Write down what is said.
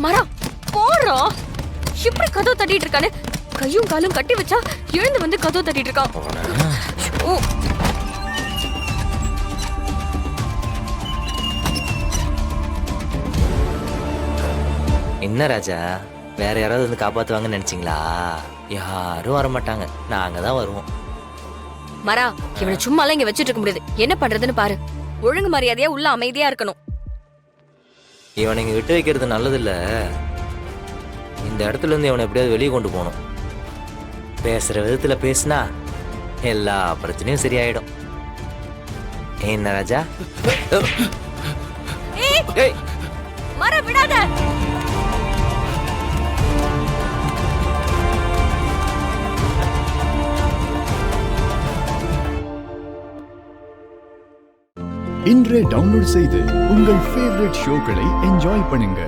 மரா போறா. இப்படி கதவு தட்டிட்டு இருக்கானு, கையும் காலும் கட்டி வச்சா எழுந்து வந்து கதவு தட்டிட்டு இருக்கான். ஓ, என்ன ராஜா, வேற யாராவது வந்து காப்பாத்துவாங்கன்னு நினைச்சீங்களா? யாரும் வரமாட்டாங்க, நாங்க தான் வருவோம். மரா இவனை சும்மாலாம் இங்க வச்சிட்டு இருக்க முடியாது. என்ன பண்றதுன்னு பாரு. ஒழுங்கு மரியாதையா உள்ள அமைதியா இருக்கணும். இவனை இங்க விட்டு வைக்கிறது நல்லது இல்ல. இந்த இடத்துல இருந்து இவனை எப்படியாவது வெளியே கொண்டு போகணும். பேசுற விதத்துல பேசினா எல்லா பிரச்சனையும் சரியாயிடும். என்ன ராஜா? ஏய், மரா விடாத. இன்றே டவுன்லோட் செய்து உங்கள் ஃபேவரட் ஷோக்களை என்ஜாய் பண்ணுங்க.